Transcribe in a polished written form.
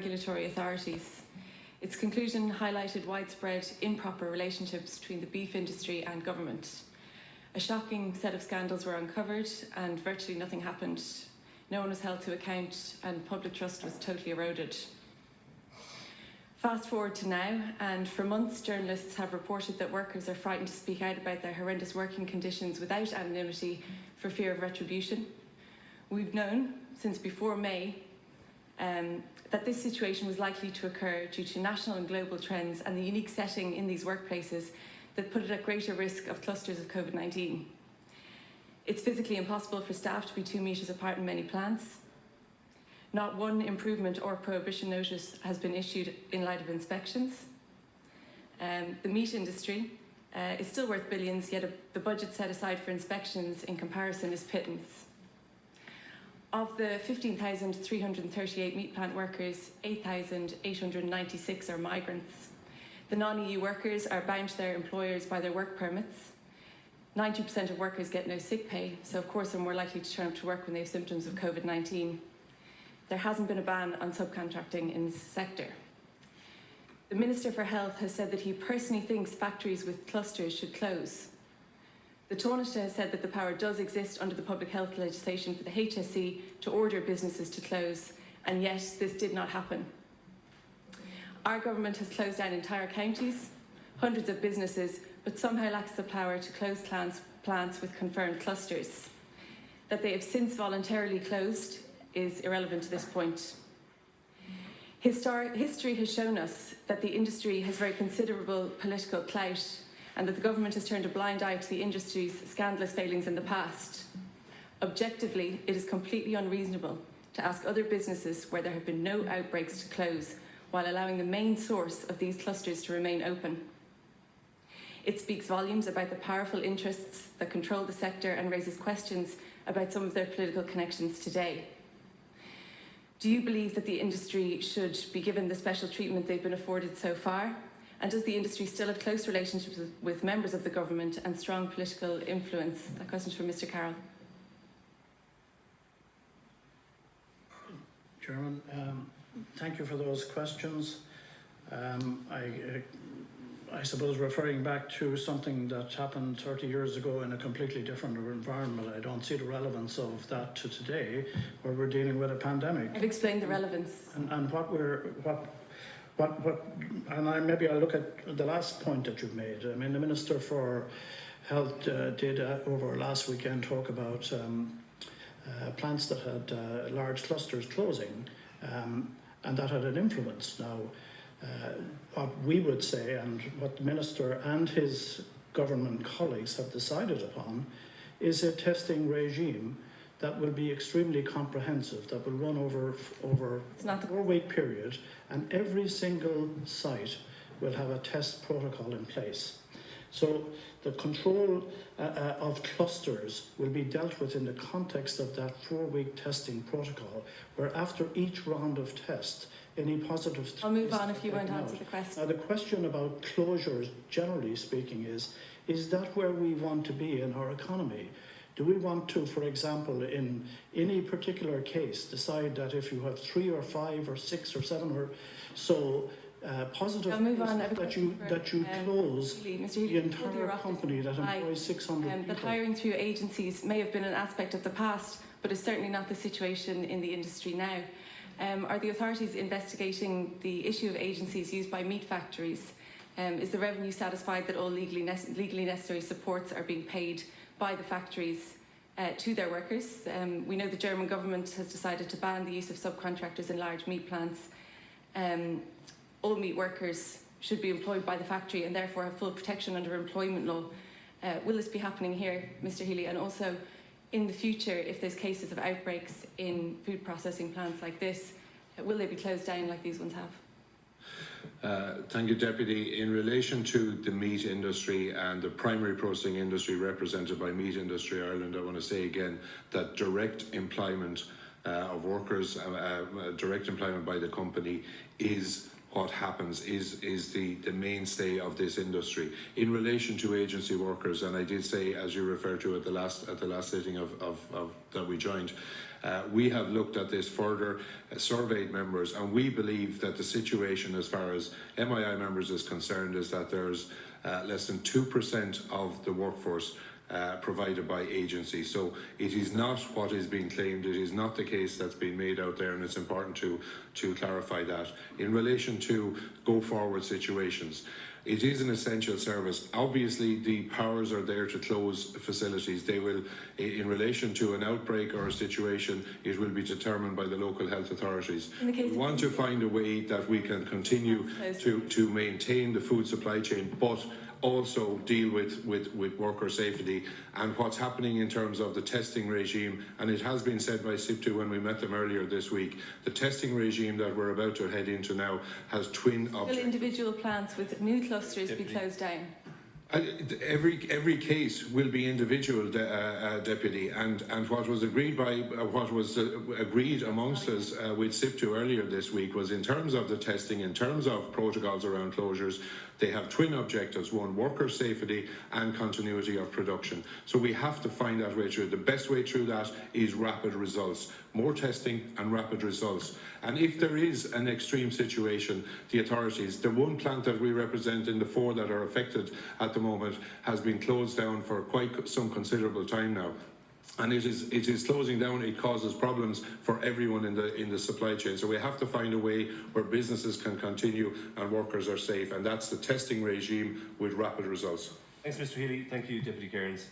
regulatory authorities. Its conclusion highlighted widespread improper relationships between the beef industry and government. A shocking set of scandals were uncovered and virtually nothing happened. No one was held to account and public trust was totally eroded. Fast forward to now, and for months journalists have reported that workers are frightened to speak out about their horrendous working conditions without anonymity for fear of retribution. We've known since before May that this situation was likely to occur due to national and global trends and the unique setting in these workplaces that put it at greater risk of clusters of COVID-19. It's physically impossible for staff to be 2 metres apart in many plants. Not one improvement or prohibition notice has been issued in light of inspections. The meat industry is still worth billions, yet the budget set aside for inspections in comparison is pittance. Of the 15,338 meat plant workers, 8,896 are migrants. The non-EU workers are bound to their employers by their work permits. 90% of workers get no sick pay, so of course they're more likely to turn up to work when they have symptoms of COVID-19. There hasn't been a ban on subcontracting in this sector. The Minister for Health has said that he personally thinks factories with clusters should close. The Taoiseach has said that the power does exist under the public health legislation for the HSE to order businesses to close, and yet this did not happen. Our government has closed down entire counties, hundreds of businesses, but somehow lacks the power to close plants with confirmed clusters. That they have since voluntarily closed is irrelevant to this point. History has shown us that the industry has very considerable political clout and that the government has turned a blind eye to the industry's scandalous failings in the past. Objectively, it is completely unreasonable to ask other businesses where there have been no outbreaks to close while allowing the main source of these clusters to remain open. It speaks volumes about the powerful interests that control the sector and raises questions about some of their political connections today. Do you believe that the industry should be given the special treatment they've been afforded so far? And does the industry still have close relationships with members of the government and strong political influence? That question's for Mr. Carroll. Chairman, thank you for those questions. I suppose referring back to something that happened 30 years ago in a completely different environment, I don't see the relevance of that to today, where we're dealing with a pandemic. I've explained the relevance. And I'll look at the last point that you've made. I mean, the Minister for Health did over last weekend talk about plants that had large clusters closing, and that had an influence. Now, what we would say, and what the Minister and his government colleagues have decided upon, is a testing regime that will be extremely comprehensive, that will run over a 4-week period, and every single site will have a test protocol in place. So the control of clusters will be dealt with in the context of that 4-week testing protocol, where after each round of test, any positive... I'll move on if you won't answer the question. Now, the question about closures, generally speaking, is that where we want to be in our economy? Do we want to, for example, in any particular case, decide that if you have 3 or 5 or 6 or 7 or so positive that you close the entire company that employs 600 people? That hiring through agencies may have been an aspect of the past, but is certainly not the situation in the industry now. Are the authorities investigating the issue of agencies used by meat factories? Is the revenue satisfied that all legally necessary supports are being paid by the factories to their workers? We know the German government has decided to ban the use of subcontractors in large meat plants. All meat workers should be employed by the factory and therefore have full protection under employment law. Will this be happening here, Mr. Healy? And also, in the future, if there's cases of outbreaks in food processing plants like this, will they be closed down like these ones have? Thank you, Deputy. In relation to the meat industry and the primary processing industry represented by Meat Industry Ireland, I want to say again that direct employment of workers, direct employment by the company is what happens is the mainstay of this industry. In relation to agency workers, and I did say, as you referred to at the last sitting of that we joined, we have looked at this further, surveyed members, and we believe that the situation as far as MII members is concerned is that there's less than 2% of the workforce provided by agencies. So it is not what is being claimed, it is not the case that's been made out there, and it's important to clarify that. In relation to go forward situations, it is an essential service. Obviously, the powers are there to close facilities. They will, in relation to an outbreak or a situation, it will be determined by the local health authorities. We want to find a way that we can continue to maintain the food supply chain, but also deal with worker safety and what's happening in terms of the testing regime. And it has been said by SIPTU when we met them earlier this week, the testing regime that we're about to head into now has twin objectives. Will individual plants with new clusters be closed down? Every case will be individual, Deputy, and what was agreed amongst us with SIPTU earlier this week was, in terms of the testing, in terms of protocols around closures, they have twin objectives: one, worker safety and continuity of production. So we have to find that way through. The best way through that is rapid results, more testing and rapid results. And if there is an extreme situation, the authorities, the one plant that we represent in the 4 that are affected at the moment has been closed down for quite some considerable time now. And it is closing down. It causes problems for everyone in the supply chain. So we have to find a way where businesses can continue and workers are safe, and that's the testing regime with rapid results. Thanks, Mr. Healy. Thank you, Deputy Cairns.